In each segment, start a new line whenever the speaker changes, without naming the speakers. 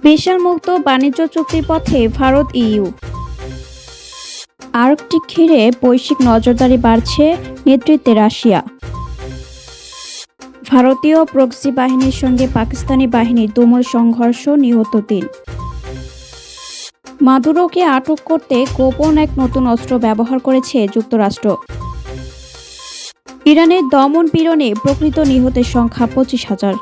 বিশাল মুক্ত বাণিজ্য চুক্তির পথে ভারত ইইউ। আর্কটিক ঘিরে বৈশ্বিক নজরদারি বাড়ছে, নেতৃত্বে রাশিয়া। ভারতীয় প্রক্সি বাহিনীর সঙ্গে পাকিস্তানি বাহিনীর তুমুল সংঘর্ষ, নিহত ৩। মাদুরোকে আটক করতে গোপন এক নতুন অস্ত্র ব্যবহার করেছে যুক্তরাষ্ট্র। ইরানের দমন পীড়নে প্রকৃত নিহতের সংখ্যা ২৫,০০০।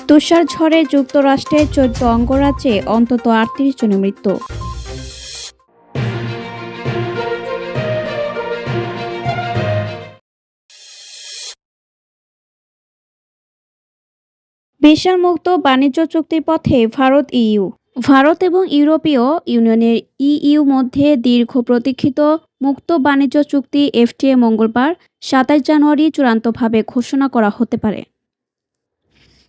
তুষার ঝড়ে যুক্তরাষ্ট্রের ১৪ অঙ্গরাজ্যে অন্তত ৩৮ জনের মৃত্যু। বিশাল মুক্ত বাণিজ্য চুক্তির পথে ভারত ইইউ। ভারত এবং ইউরোপীয় ইউনিয়নের ইইউ মধ্যে দীর্ঘ প্রতীক্ষিত মুক্ত বাণিজ্য চুক্তি এফটিএ মঙ্গলবার ২৭ জানুয়ারি চূড়ান্তভাবে ঘোষণা করা হতে পারে।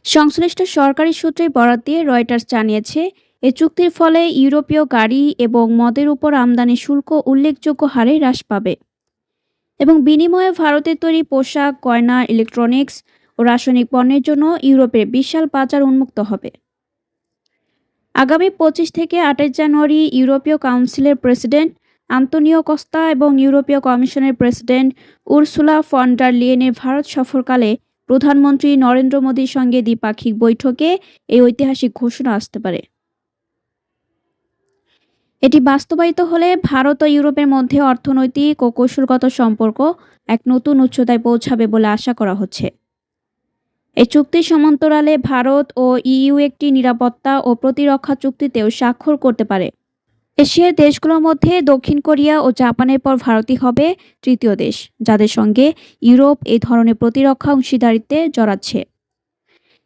সংশ্লিষ্ট সরকারি সূত্রে বরাত দিয়ে রয়টার্স জানিয়েছে, এ চুক্তির ফলে ইউরোপীয় গাড়ি এবং মদের উপর আমদানি শুল্ক উল্লেখযোগ্য হারে হ্রাস পাবে এবং বিনিময়ে ভারতের তৈরি পোশাক, গয়না, ইলেকট্রনিক্স ও রাসায়নিক পণ্যের জন্য ইউরোপের বিশাল বাজার উন্মুক্ত হবে। আগামী ২৫ থেকে ২৮ জানুয়ারি ইউরোপীয় কাউন্সিলের প্রেসিডেন্ট আন্তোনিও কস্তা এবং ইউরোপীয় কমিশনের প্রেসিডেন্ট উরসুলা ফন ডার লিয়েনের ভারত সফরকালে প্রধানমন্ত্রী নরেন্দ্র মোদীর সঙ্গে দ্বিপাক্ষিক বৈঠকে এই ঐতিহাসিক ঘোষণা আসতে পারে। এটি বাস্তবায়িত হলে ভারত ও ইউরোপের মধ্যে অর্থনৈতিক ও কৌশলগত সম্পর্ক এক নতুন উচ্চতায় পৌঁছাবে বলে আশা করা হচ্ছে। এই চুক্তির সমান্তরালে ভারত ও ইইউ একটি নিরাপত্তা ও প্রতিরক্ষা চুক্তিতেও স্বাক্ষর করতে পারে। এশিয়ার দেশগুলোর মধ্যে দক্ষিণ কোরিয়া ও জাপানের পর ভারতই হবে তৃতীয় দেশ, যাদের সঙ্গে ইউরোপ এই ধরনের প্রতিরক্ষা অংশীদারিত্বে জড়াচ্ছে।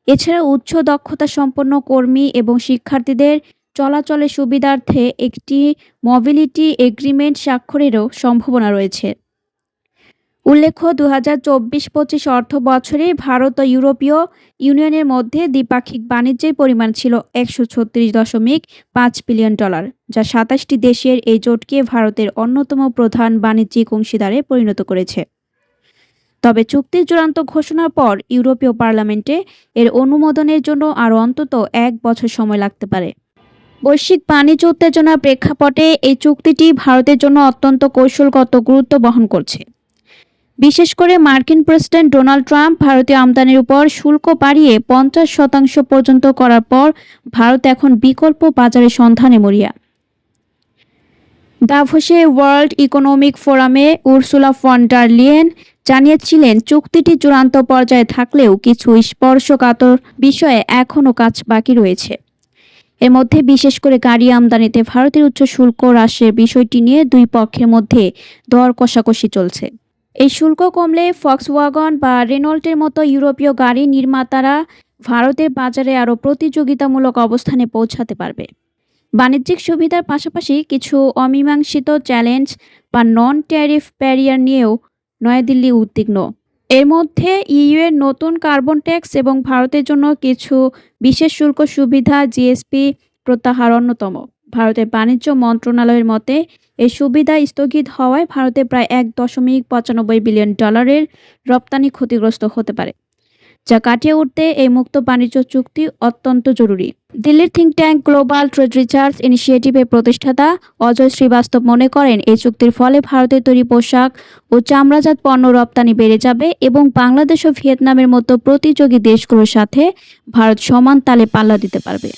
এছাড়া উচ্চ দক্ষতা সম্পন্ন কর্মী এবং শিক্ষার্থীদের চলাচলের সুবিধার্থে একটি মোবিলিটি এগ্রিমেন্ট স্বাক্ষরেরও সম্ভাবনা রয়েছে। উল্লেখ্য, ২০২৪-২৫ অর্থ বছরে ভারত ও ইউরোপীয় ইউনিয়নের মধ্যে দ্বিপাক্ষিক বাণিজ্যের পরিমাণ ছিল $১৩৬.৫ বিলিয়ন, যা ২৭টি দেশের এই জোটকে ভারতের অন্যতম প্রধান বাণিজ্যিক অংশীদারে পরিণত করেছে। তবে চুক্তির চূড়ান্ত ঘোষণার পর ইউরোপীয় পার্লামেন্টে এর অনুমোদনের জন্য আরও অন্তত ১ বছর সময় লাগতে পারে। বৈশ্বিক বাণিজ্য উত্তেজনার প্রেক্ষাপটে এই চুক্তিটি ভারতের জন্য অত্যন্ত কৌশলগত গুরুত্ব বহন করছে। বিশেষ করে মার্কিন প্রেসিডেন্ট ডোনাল্ড ট্রাম্প ভারতীয় আমদানির উপর শুল্ক বাড়িয়ে ৫০% পর্যন্ত করার পর ভারত এখন বিকল্প বাজারের সন্ধানে মরিয়া। দাভোসে ওয়ার্ল্ড ইকোনমিক ফোরামে উরসুলা ফন ডার লিয়েন জানিয়েছিলেন, চুক্তিটি চূড়ান্ত পর্যায়ে থাকলেও কিছু স্পর্শকাতর বিষয়ে এখনও কাজ বাকি রয়েছে। এর মধ্যে বিশেষ করে গাড়ি আমদানিতে ভারতের উচ্চ শুল্ক হ্রাসের বিষয়টি নিয়ে দুই পক্ষের মধ্যে দর কষাকষি চলছে। এই শুল্ক কমলে ফক্সওয়াগন বা রেনল্টের মতো ইউরোপীয় গাড়ি নির্মাতারা ভারতের বাজারে আরও প্রতিযোগিতামূলক অবস্থানে পৌঁছাতে পারবে। বাণিজ্যিক সুবিধার পাশাপাশি কিছু অমীমাংসিত চ্যালেঞ্জ বা নন ট্যারিফ ব্যারিয়ার নিয়েও নয়াদিল্লি উদ্বিগ্ন। এর মধ্যে ইইউ এর নতুন কার্বন ট্যাক্স এবং ভারতের জন্য কিছু বিশেষ শুল্ক সুবিধা জিএসপি প্রত্যাহার অন্যতম। ভারতের বাণিজ্য মন্ত্রণালয়ের মতে, এই সুবিধা স্থগিত হওয়ায় ভারতে প্রায় $১.৯৫ বিলিয়ন রপ্তানি ক্ষতিগ্রস্ত হতে পারে, যা কাটিয়ে উঠতে এই মুক্ত বাণিজ্য চুক্তি অত্যন্ত জরুরি। দিল্লির think tank global trade research ইনিশিয়েটিভের প্রতিষ্ঠাতা অজয় শ্রীবাস্তব মনে করেন, এই চুক্তির ফলে ভারতের তৈরি পোশাক ও চামড়াজাত পণ্য রপ্তানি বেড়ে যাবে এবং বাংলাদেশ ও ভিয়েতনামের মতো প্রতিযোগী দেশগুলোর সাথে ভারত সমান তালে পাল্লা দিতে পারবে।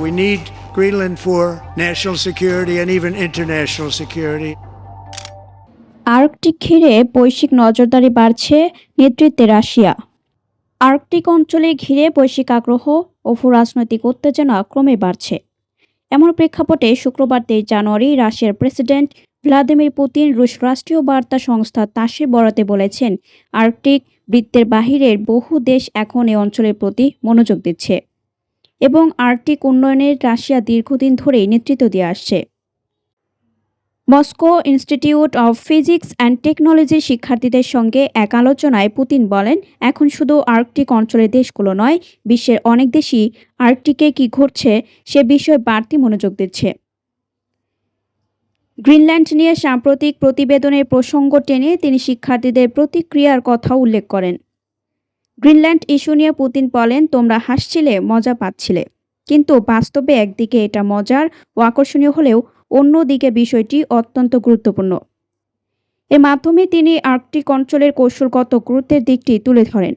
We need Greenland for national security and even international security.
Arctic ঘিরে বৈশ্বিক নজরদারি বাড়ছে, নেতৃত্বে রাশিয়া। আর্কটিক অঞ্চলে ঘিরে বৈশ্বিক আগ্রহ ও ভূরাজনৈতিক উত্তেজনা ক্রমে বাড়ছে। এমন প্রেক্ষাপটে শুক্রবার ২৩ জানুয়ারি রাশিয়ার প্রেসিডেন্ট ভ্লাদিমির পুতিন রুশ রাষ্ট্রীয় বার্তা সংস্থা তাসের বরাতে বলেছেন, আর্কটিক বৃত্তের বাহিরের বহু দেশ এখন এই অঞ্চলের প্রতি মনোযোগ দিচ্ছে এবং আর্কটিক উন্নয়নের রাশিয়া দীর্ঘদিন ধরেই নেতৃত্ব দিয়ে আসছে। Moscow institute of physics and টেকনোলজির শিক্ষার্থীদের সঙ্গে এক আলোচনায় পুতিন বলেন, এখন শুধু আর্কটিক অঞ্চলের দেশগুলো নয়, বিশ্বের অনেক দেশই আর্কটিকে কী ঘটছে সে বিষয়ে বাড়তি মনোযোগ দিচ্ছে। গ্রিনল্যান্ড নিয়ে সাম্প্রতিক প্রতিবেদনের প্রসঙ্গ টেনে তিনি শিক্ষার্থীদের প্রতিক্রিয়ার কথা উল্লেখ করেন। গ্রিনল্যান্ড ইস্যু নিয়ে পুতিন বলেন, তোমরা হাসছিলে, মজা পাচ্ছিলে, কিন্তু বাস্তবে একদিকে এটা মজার ও আকর্ষণীয় হলেও অন্যদিকে বিষয়টি অত্যন্ত গুরুত্বপূর্ণ। এর মাধ্যমে তিনি আর্কটিক অঞ্চলের কৌশলগত গুরুত্বের দিকটি তুলে ধরেন।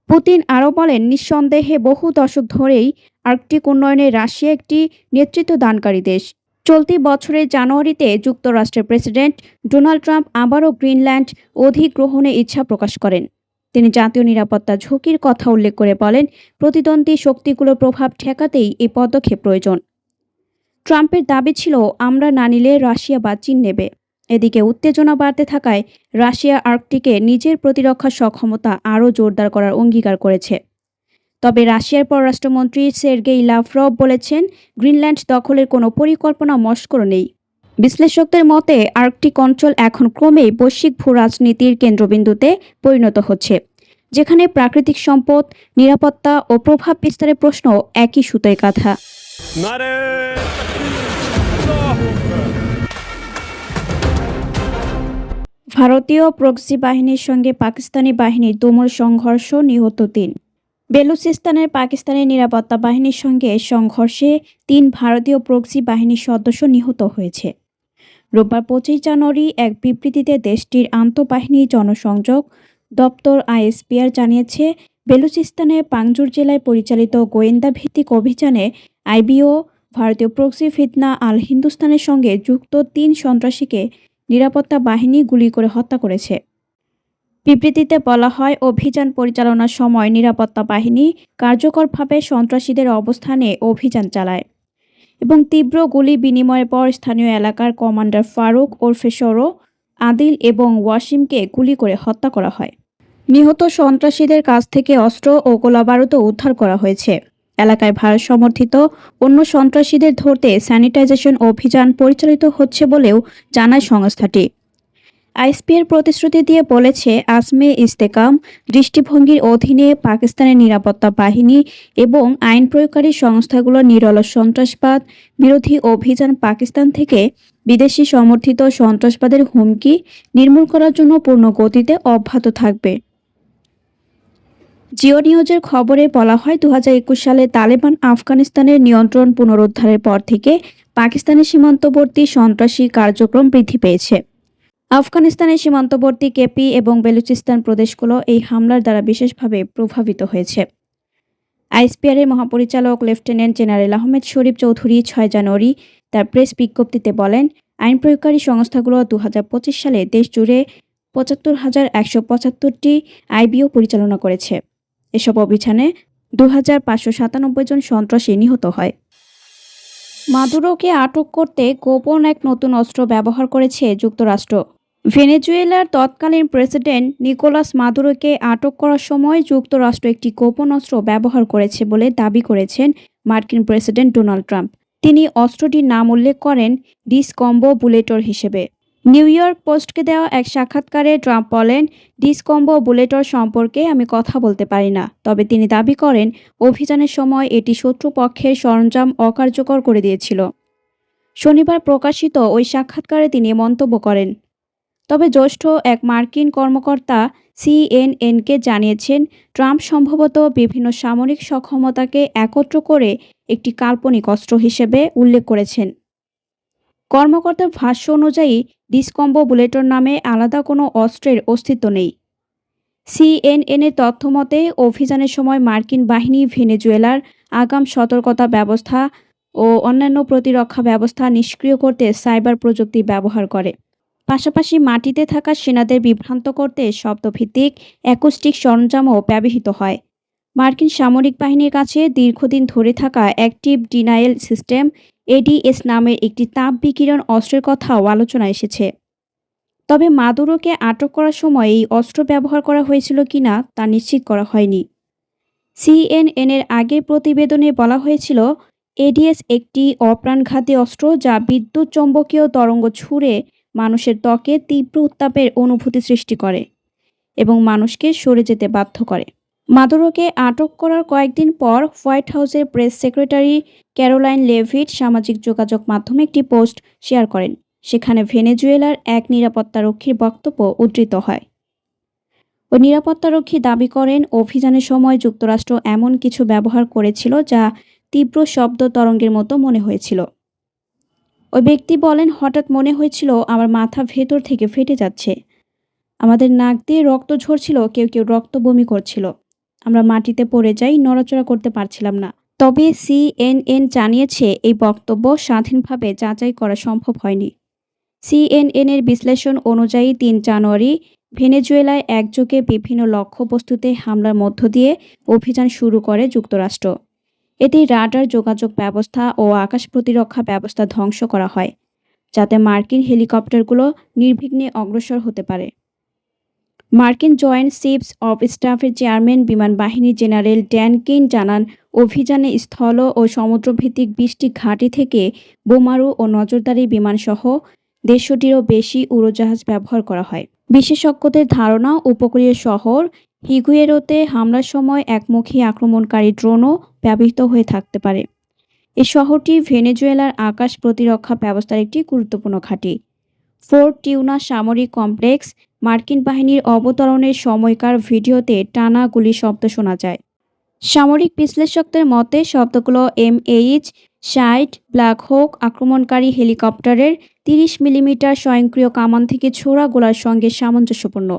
পুতিন আরও বলেন, নিঃসন্দেহে বহু দশক ধরেই আর্কটিক উন্নয়নে রাশিয়া একটি নেতৃত্বদানকারী দেশ। চলতি বছরের জানুয়ারিতে যুক্তরাষ্ট্রের প্রেসিডেন্ট ডোনাল্ড ট্রাম্প আবারও গ্রিনল্যান্ড অধিগ্রহণে ইচ্ছা প্রকাশ করেন। তিনি জাতীয় নিরাপত্তা ঝুঁকির কথা উল্লেখ করে বলেন, প্রতিদ্বন্দ্বী শক্তিগুলোর প্রভাব ঠেকাতেই এই পদক্ষেপ প্রয়োজন। ট্রাম্পের দাবি ছিল, আমরা না নিলে রাশিয়া বা চীন নেবে। এদিকে উত্তেজনা বাড়তে থাকায় রাশিয়া আর্কটিকে নিজের প্রতিরক্ষা সক্ষমতা আরও জোরদার করার অঙ্গীকার করেছে। তবে রাশিয়ার পররাষ্ট্রমন্ত্রী সের্গেই লাভরভ বলেছেন, গ্রিনল্যান্ড দখলের কোনো পরিকল্পনা মস্কোর নেই। বিশ্লেষকদের মতে আর্কটিক অঞ্চল এখন ক্রমেই বৈশ্বিক ভূরাজনীতির কেন্দ্রবিন্দুতে পরিণত হচ্ছে, যেখানে প্রাকৃতিক সম্পদ, নিরাপত্তা ও প্রভাব বিস্তারের প্রশ্ন একই সুতোয় গাঁথা। ভারতীয় প্রক্সি বাহিনীর সঙ্গে পাকিস্তানি বাহিনীর তুমুল সংঘর্ষ, নিহত ৩। বেলুচিস্তানের পাকিস্তানি নিরাপত্তা বাহিনীর সঙ্গে সংঘর্ষে ৩ ভারতীয় প্রক্সি বাহিনীর সদস্য নিহত হয়েছে। রোববার ২৫ জানুয়ারি এক বিবৃতিতে দেশটির আন্তঃবাহিনী জনসংযোগ দপ্তর আইএসপিআর জানিয়েছে, বেলুচিস্তানের পাংজুর জেলায় পরিচালিত গোয়েন্দা ভিত্তিক অভিযানে আইবিও ভারতীয় প্রক্সি ফিতনা আল হিন্দুস্তানের সঙ্গে যুক্ত ৩ সন্ত্রাসীকে নিরাপত্তা বাহিনী গুলি করে হত্যা করেছে। বিবৃতিতে বলা হয়, অভিযান পরিচালনার সময় নিরাপত্তা বাহিনী কার্যকরভাবে সন্ত্রাসীদের অবস্থানে অভিযান চালায় এবং তীব্র গুলি বিনিময়ের পর স্থানীয় এলাকার কমান্ডার ফারুক ওরফে সরো, আদিল এবং ওয়াসিমকে গুলি করে হত্যা করা হয়। নিহত সন্ত্রাসীদের কাছ থেকে অস্ত্র ও গোলাবারুদও উদ্ধার করা হয়েছে। এলাকায় ভারত সমর্থিত অন্য সন্ত্রাসীদের ধরতে স্যানিটাইজেশন অভিযান পরিচালিত হচ্ছে বলেও জানায় সংস্থাটি। আইএসপিআর প্রতিশ্রুতি দিয়ে বলেছে, আজমে ইস্তেকাম দৃষ্টিভঙ্গির অধীনে পাকিস্তানের নিরাপত্তা বাহিনী এবং আইন প্রয়োগকারী সংস্থাগুলোর নিরলস সন্ত্রাসবাদ বিরোধী অভিযান পাকিস্তান থেকে বিদেশি সমর্থিত সন্ত্রাসবাদের হুমকি নির্মূল করার জন্য পূর্ণ গতিতে অব্যাহত থাকবে। জিও নিউজের খবরে বলা হয়, ২০২১ সালে তালেবান আফগানিস্তানের নিয়ন্ত্রণ পুনরুদ্ধারের পর থেকে পাকিস্তানের সীমান্তবর্তী সন্ত্রাসী কার্যক্রম বৃদ্ধি পেয়েছে। আফগানিস্তানের সীমান্তবর্তী কেপি এবং বেলুচিস্তান প্রদেশগুলো এই হামলার দ্বারা বিশেষভাবে প্রভাবিত হয়েছে। আইএসপিআরের মহাপরিচালক লেফটেন্যান্ট জেনারেল আহমেদ শরীফ চৌধুরী ৬ জানুয়ারি তার প্রেস বিজ্ঞপ্তিতে বলেন, আইন প্রয়োগকারী সংস্থাগুলো ২০২৫ সালে দেশ জুড়ে ৭৫,১৭৫টি আইবিও পরিচালনা করেছে। এসব অভিযানে ২,৫৯৭ জন সন্ত্রাসী নিহত হয়। মাদুরোকে আটক করতে গোপন এক নতুন অস্ত্র ব্যবহার করেছে যুক্তরাষ্ট্র। ভেনেজুয়েলার তৎকালীন প্রেসিডেন্ট নিকোলাস মাদুরোকে আটক করার সময় যুক্তরাষ্ট্র একটি গোপন অস্ত্র ব্যবহার করেছে বলে দাবি করেছেন মার্কিন প্রেসিডেন্ট ডোনাল্ড ট্রাম্প। তিনি অস্ত্রটির নাম উল্লেখ করেন ডিসকম্বো বুলেটর হিসেবে। নিউ ইয়র্ক পোস্টকে দেওয়া এক সাক্ষাৎকারে ট্রাম্প বলেন, ডিসকম্বো বুলেটর সম্পর্কে আমি কথা বলতে পারি না, তবে তিনি দাবি করেন অভিযানের সময় এটি শত্রুপক্ষের সরঞ্জাম অকার্যকর করে দিয়েছিল। শনিবার প্রকাশিত ওই সাক্ষাৎকারে তিনি মন্তব্য করেন। তবে জ্যেষ্ঠ এক মার্কিন কর্মকর্তা সিএনএনকে জানিয়েছেন, ট্রাম্প সম্ভবত বিভিন্ন সামরিক সক্ষমতাকে একত্র করে একটি কাল্পনিক অস্ত্র হিসেবে উল্লেখ করেছেন। কর্মকর্তার ভাষ্য অনুযায়ী ডিসকম্বো বুলেটর নামে আলাদা কোনো অস্ত্রের অস্তিত্ব নেই। সিএনএনের তথ্যমতে অভিযানের সময় মার্কিন বাহিনী ভেনেজুয়েলার আগাম সতর্কতা ব্যবস্থা ও অন্যান্য প্রতিরক্ষা ব্যবস্থা নিষ্ক্রিয় করতে সাইবার প্রযুক্তি ব্যবহার করে। পাশাপাশি মাটিতে থাকা সেনাদের বিভ্রান্ত করতে শব্দভিত্তিক অ্যাকুস্টিক সরঞ্জামও ব্যবহৃত হয়। মার্কিন সামরিক বাহিনীর কাছে দীর্ঘদিন ধরে থাকা অ্যাক্টিভ ডিনায়েল সিস্টেম এডিএস নামের একটি তাপ বিকিরণ অস্ত্রের কথাও আলোচনায় এসেছে। তবে মাদুরোকে আটক করার সময় এই অস্ত্র ব্যবহার করা হয়েছিল কিনা তা নিশ্চিত করা হয়নি। সিএনএনের আগের প্রতিবেদনে বলা হয়েছিল, এডিএস একটি অপ্রাণঘাতী অস্ত্র যা বিদ্যুৎ চৌম্বকীয় তরঙ্গ ছুঁড়ে মানুষের ত্বকে তীব্র উত্তাপের অনুভূতি সৃষ্টি করে এবং মানুষকে সরে যেতে বাধ্য করে। মাদুরোকে আটক করার কয়েকদিন পর হোয়াইট হাউসের প্রেস সেক্রেটারি ক্যারোলাইন লেভিট সামাজিক যোগাযোগ মাধ্যমে একটি পোস্ট শেয়ার করেন। সেখানে ভেনেজুয়েলার এক নিরাপত্তারক্ষীর বক্তব্য উদ্ধৃত হয়। ওই নিরাপত্তারক্ষী দাবি করেন, অভিযানের সময় যুক্তরাষ্ট্র এমন কিছু ব্যবহার করেছিল যা তীব্র শব্দ তরঙ্গের মতো মনে হয়েছিল। ওই ব্যক্তি বলেন, হঠাৎ মনে হয়েছিল আমার মাথা ভেতর থেকে ফেটে যাচ্ছে। আমাদের নাক দিয়ে রক্ত ঝরছিল, কেউ কেউ রক্ত বমি করছিল। আমরা মাটিতে পড়ে যাই, নড়াচড়া করতে পারছিলাম না। তবে সিএনএন জানিয়েছে এই বক্তব্য স্বাধীনভাবে যাচাই করা সম্ভব হয়নি। সিএনএনের বিশ্লেষণ অনুযায়ী ৩ জানুয়ারি ভেনেজুয়েলায় একযোগে বিভিন্ন লক্ষ্যবস্তুতে হামলার মধ্য দিয়ে অভিযান শুরু করে যুক্তরাষ্ট্র। এতে রাডার, যোগাযোগ ব্যবস্থা ও আকাশ প্রতিরক্ষা ব্যবস্থা ধ্বংস করা হয়, যাতে মার্কিন হেলিকপ্টারগুলো নির্বিঘ্নে অগ্রসর হতে পারে। মার্কিন জয়েন্ট চিফস অব স্টাফের চেয়ারম্যান বিমান বাহিনীর জেনারেল ড্যান কেন জানান, অভিযানে স্থল ও সমুদ্রভিত্তিক ২০টি ঘাঁটি থেকে বোমারু ও নজরদারি বিমানসহ ১৫০টিরও বেশি উড়োজাহাজ ব্যবহার করা হয়। বিশেষজ্ঞদের ধারণা, উপকূলীয় শহর হিগুয়েরোতে হামলার সময় একমুখী আক্রমণকারী ড্রোনও ব্যবহৃত হয়ে থাকতে পারে। এই শহরটি ভেনেজুয়েলার আকাশ প্রতিরক্ষা ব্যবস্থার একটি গুরুত্বপূর্ণ ঘাঁটি। ফোর্ট টিউনা সামরিক কমপ্লেক্স মার্কিন বাহিনীর অবতরণের সময়কার ভিডিওতে টানা গুলির শব্দ শোনা যায়। সামরিক বিশ্লেষকদের মতে শব্দগুলো MH-60 ব্ল্যাক হোক আক্রমণকারী হেলিকপ্টারের ৩০ মিলিমিটার স্বয়ংক্রিয় কামান থেকে ছোড়া গোলার সঙ্গে সামঞ্জস্যপূর্ণ।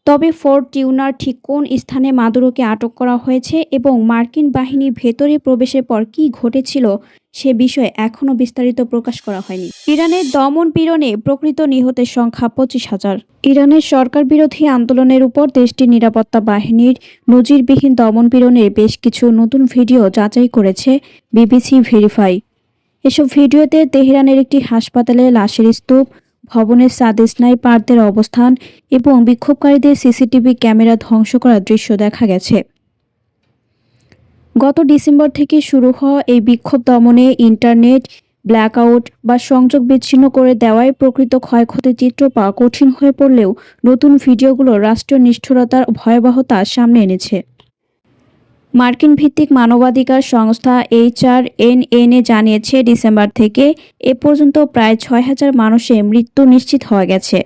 তবে ফোর্ট টিউনার ঠিক কোন স্থানে মাদুরোকে আটক করা হয়েছে এবং মার্কিন বাহিনী ভেতরে প্রবেশের পর কী ঘটেছিল সে বিষয়ে এখনও বিস্তারিত প্রকাশ করা হয়নি। ইরানের দমন পীড়নে প্রকৃত নিহতের সংখ্যা ২৫,০০০। ইরানের সরকার বিরোধী আন্দোলনের উপর দেশটির নিরাপত্তা বাহিনীর নজিরবিহীন দমন পীড়নের বেশ কিছু নতুন ভিডিও যাচাই করেছে বিবিসি ভেরিফাই। এসব ভিডিওতে তেহরানের একটি হাসপাতালে লাশের স্তূপ, ভবনের ছাদে স্নাইপারদের অবস্থান এবং বিক্ষোভকারীদের সিসিটিভি ক্যামেরা ধ্বংস করার দৃশ্য দেখা গেছে। গত ডিসেম্বর থেকে শুরু হওয়া এই বিক্ষোভ দমনে ইন্টারনেট ব্ল্যাকআউট বা সংযোগ বিচ্ছিন্ন করে দেওয়ায় প্রকৃত ক্ষয়ক্ষতির চিত্র পাওয়া কঠিন হয়ে পড়লেও নতুন ভিডিওগুলো রাষ্ট্রীয় নিষ্ঠুরতার ভয়াবহতা সামনে এনেছে। মার্কিন ভিত্তিক মানবাধিকার সংস্থা HRNN জানিয়েছে, ডিসেম্বর থেকে এ পর্যন্ত প্রায় ৬,০০০ মানুষের মৃত্যু নিশ্চিত হওয়া গেছে,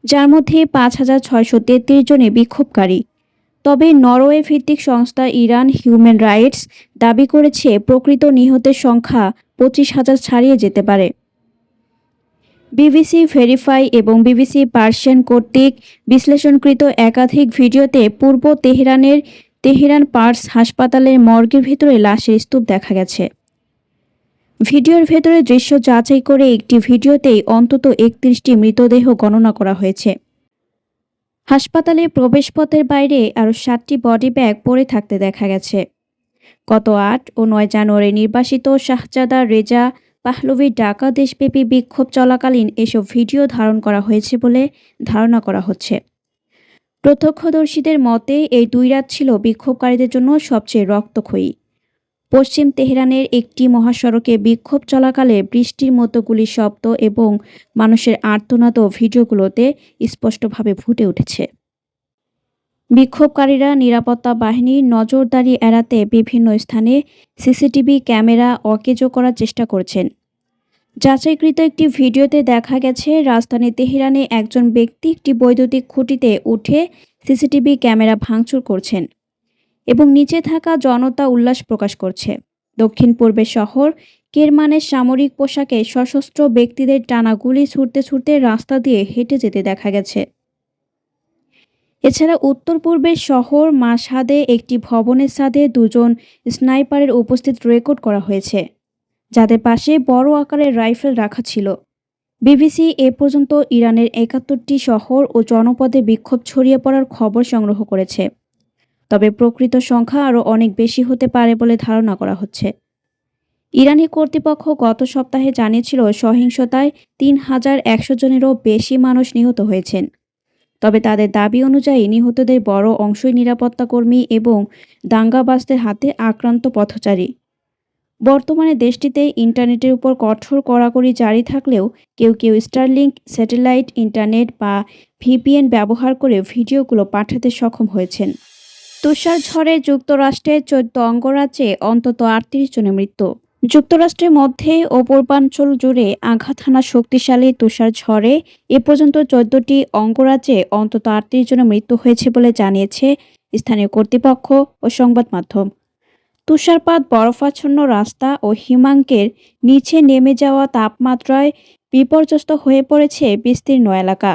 যার মধ্যে ৫,৬৩৩ জনই বিক্ষোভকারী। তবে নরওয়ে ভিত্তিক সংস্থা ইরান হিউম্যান রাইটস দাবি করেছে প্রকৃত নিহতের সংখ্যা ২৫,০০০ ছাড়িয়ে যেতে পারে। বিবিসি ভেরিফাই এবং বিবিসি পার্সিয়ান কর্তৃক বিশ্লেষণকৃত একাধিক ভিডিওতে পূর্ব তেহরান পার্স হাসপাতালের মর্গের ভেতরে লাশের স্তূপ দেখা গেছে। ভিডিওর ভেতরে দৃশ্য যাচাই করে একটি ভিডিওতেই অন্তত ৩১টি মৃতদেহ গণনা করা হয়েছে। হাসপাতালের প্রবেশপথের বাইরে আরও ৭টি বডি ব্যাগ পড়ে থাকতে দেখা গেছে। গত ৮ ও ৯ জানুয়ারি নির্বাসিত শাহজাদা রেজা পাহলভীর ঢাকা দেশব্যাপী বিক্ষোভ চলাকালীন এসব ভিডিও ধারণ করা হয়েছে বলে ধারণা করা হচ্ছে। প্রত্যক্ষদর্শীদের মতে এই ২ রাত ছিল বিক্ষোভকারীদের জন্য সবচেয়ে রক্তক্ষয়ী। পশ্চিম তেহরানের একটি মহাসড়কে বিক্ষোভ চলাকালে বৃষ্টির মতো গুলির শব্দ এবং মানুষের আর্তনাদ ভিডিওগুলোতে স্পষ্টভাবে ফুটে উঠেছে। বিক্ষোভকারীরা নিরাপত্তা বাহিনীর নজরদারি এড়াতে বিভিন্ন স্থানে সিসিটিভি ক্যামেরা অকেজো করার চেষ্টা করছেন। যাচাইকৃত একটি ভিডিওতে দেখা গেছে, রাজধানী তেহরানে একজন ব্যক্তি একটি বৈদ্যুতিক খুঁটিতে উঠে সিসিটিভি ক্যামেরা ভাঙচুর করছেন এবং নিচে থাকা জনতা উল্লাস প্রকাশ করছে। দক্ষিণ পূর্বের শহর কেরমানের সামরিক পোশাকে সশস্ত্র ব্যক্তিদের টানা গুলি ছুড়তে ছুড়তে রাস্তা দিয়ে হেঁটে যেতে দেখা গেছে। এছাড়া উত্তর পূর্বের শহর মাশহাদে একটি ভবনের ছাদে ২ জন স্নাইপারের উপস্থিতি রেকর্ড করা হয়েছে, যাদের পাশে বড় আকারের রাইফেল রাখা ছিল। বিবিসি এ পর্যন্ত ইরানের ৭১টি শহর ও জনপদে বিক্ষোভ ছড়িয়ে পড়ার খবর সংগ্রহ করেছে, তবে প্রকৃত সংখ্যা আরও অনেক বেশি হতে পারে বলে ধারণা করা হচ্ছে। ইরানি কর্তৃপক্ষ গত সপ্তাহে জানিয়েছিল, সহিংসতায় ৩,১০০ জনেরও বেশি মানুষ নিহত হয়েছেন। তবে তাদের দাবি অনুযায়ী নিহতদের বড় অংশই নিরাপত্তা কর্মী এবং দাঙ্গাবাজদের হাতে আক্রান্ত পথচারী। বর্তমানে দেশটিতে ইন্টারনেটের উপর কঠোর কড়াকড়ি জারি থাকলেও কেউ কেউ স্টারলিংক স্যাটেলাইট ইন্টারনেট বা VPN ব্যবহার করে ভিডিওগুলো পাঠাতে সক্ষম হয়েছেন। তুষার ঝড়ে যুক্তরাষ্ট্রের ১৪ অঙ্গরাজ্যে অন্তত ৩৮ জনের মৃত্যু। যুক্তরাষ্ট্রের মধ্যে ও পূর্বাঞ্চল জুড়ে আঘাত হানা শক্তিশালী তুষার ঝড়ে এ পর্যন্ত ১৪টি অঙ্গরাজ্যে অন্তত ৩৮ জনের মৃত্যু হয়েছে বলে জানিয়েছে স্থানীয় কর্তৃপক্ষ ও সংবাদ মাধ্যম। তুষারপাত, বরফাচ্ছন্ন রাস্তা ও হিমাঙ্কের নিচে নেমে যাওয়া তাপমাত্রায় বিপর্যস্ত হয়ে পড়েছে বিস্তীর্ণ এলাকা।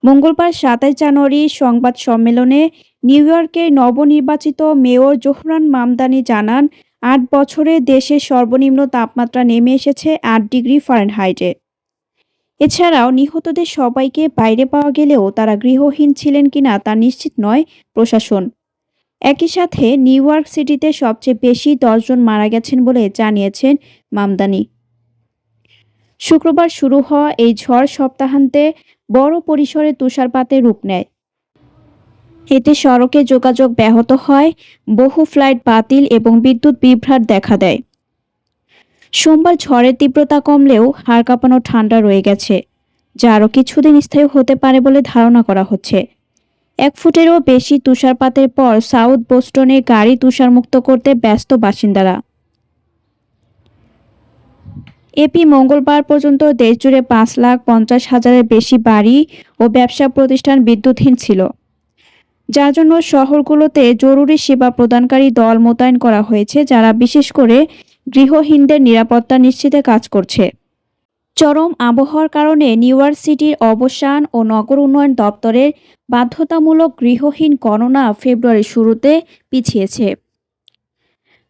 মঙ্গলবার ২৭ জানুয়ারি সংবাদ সম্মেলনে নিউ ইয়র্কের নবনির্বাচিত মেয়র জোহরান মামদানি জানান, ৮ বছরে দেশের সর্বনিম্ন তাপমাত্রা নেমে এসেছে ৮ ডিগ্রি ফারেনহাইটে। এছাড়াও নিহতদের সবাইকে বাইরে পাওয়া গেলেও তারা গৃহহীন ছিলেন কিনা তা নিশ্চিত নয় প্রশাসন। একই সাথে নিউ ইয়র্ক সিটিতে সবচেয়ে বেশি ১০ জন মারা গেছেন বলে জানিয়েছেন মামদানি। শুক্রবার শুরু হওয়া এই ঝড় সপ্তাহান্তে বড় পরিসরে তুষারপাতে রূপ নেয়। এতে সড়কে যোগাযোগ ব্যাহত হয়, বহু ফ্লাইট বাতিল এবং বিদ্যুৎ বিভ্রাট দেখা দেয়। সোমবার ঝড়ের তীব্রতা কমলেও হাড় কাঁপানো ঠান্ডা রয়ে গেছে, যা আরও কিছুদিন স্থায়ী হতে পারে বলে ধারণা করা হচ্ছে। ১ ফুটেরও বেশি তুষারপাতের পর সাউথ বোস্টনে গাড়ি তুষারমুক্ত করতে ব্যস্ত বাসিন্দারা। এপি মঙ্গলবার পর্যন্ত দেশজুড়ে ৫,৫০,০০০-এর বেশি বাড়ি ও ব্যবসা প্রতিষ্ঠান বিদ্যুৎহীন ছিল, যার জন্য শহরগুলোতে জরুরি সেবা প্রদানকারী দল মোতায়েন করা হয়েছে, যারা বিশেষ করে গৃহহীনদের নিরাপত্তা নিশ্চিতে কাজ করছে। চরম আবহাওয়ার কারণে নিউ ইয়র্ক সিটির অবসান ও নগর উন্নয়ন দপ্তরের বাধ্যতামূলক গৃহহীন গণনা ফেব্রুয়ারির শুরুতে পিছিয়েছে।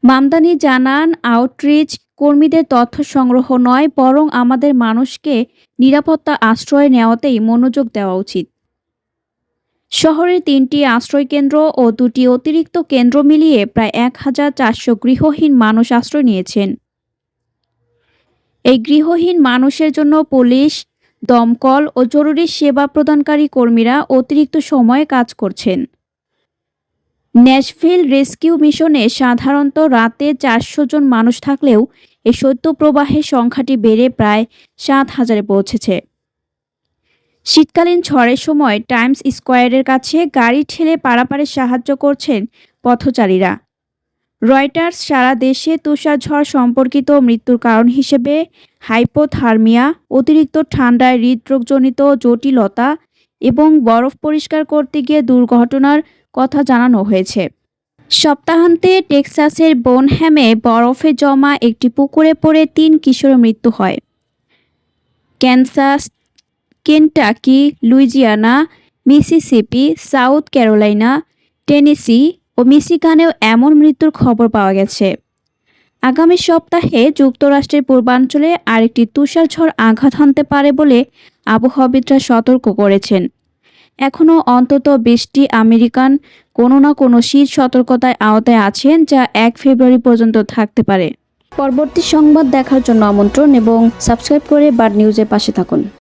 মামদানি জানান, আউটরিচ কর্মীদের তথ্য সংগ্রহ নয়, বরং আমাদের মানুষকে নিরাপত্তা আশ্রয় নেওয়াতেই মনোযোগ দেওয়া উচিত। শহরের ৩টি আশ্রয়কেন্দ্র ও ২টি অতিরিক্ত কেন্দ্র মিলিয়ে প্রায় ১,৪০০ গৃহহীন মানুষ আশ্রয় নিয়েছেন। এই গৃহহীন মানুষের জন্য পুলিশ, দমকল ও জরুরি সেবা প্রদানকারী কর্মীরা অতিরিক্ত সময়ে কাজ করছেন। ন্যাশভিল রেস্কিউ মিশনে সাধারণত রাতে ৪০০ জন মানুষ থাকলেও এই শৈত্যপ্রবাহের সংখ্যাটি বেড়ে প্রায় ৭,০০০-এ পৌঁছেছে। শীতকালীন ঝড়ের সময় টাইমস স্কোয়ারের কাছে গাড়ি ঠেলে পারাপারে সাহায্য করছেন পথচারীরা। রয়টার্স সারা দেশে তুষারঝড় সম্পর্কিত মৃত্যুর কারণ হিসেবে হাইপোথার্মিয়া, অতিরিক্ত ঠান্ডায় হৃদরোগজনিত জটিলতা এবং বরফ পরিষ্কার করতে গিয়ে দুর্ঘটনার কথা জানানো হয়েছে। সপ্তাহান্তে টেক্সাসের বোনহ্যামে বরফে জমা একটি পুকুরে পড়ে ৩ কিশোরের মৃত্যু হয়। Kansas, Kentucky, Louisiana, Mississippi, South Carolina, Tennessee ও মিশিগানেও এমন মৃত্যুর খবর পাওয়া গেছে। আগামী সপ্তাহে যুক্তরাষ্ট্রের পূর্বাঞ্চলে আরেকটি তুষারঝড় আঘাত হানতে পারে বলে আবহাওয়াবিদরা সতর্ক করেছেন। এখনও অন্তত ২০টি আমেরিকান কোনো না কোনো শীত সতর্কতায় আওতায় আছেন, যা ১ ফেব্রুয়ারি পর্যন্ত থাকতে পারে। পরবর্তী সংবাদ দেখার জন্য আমন্ত্রণ এবং সাবস্ক্রাইব করে বার্ড নিউজের পাশে থাকুন।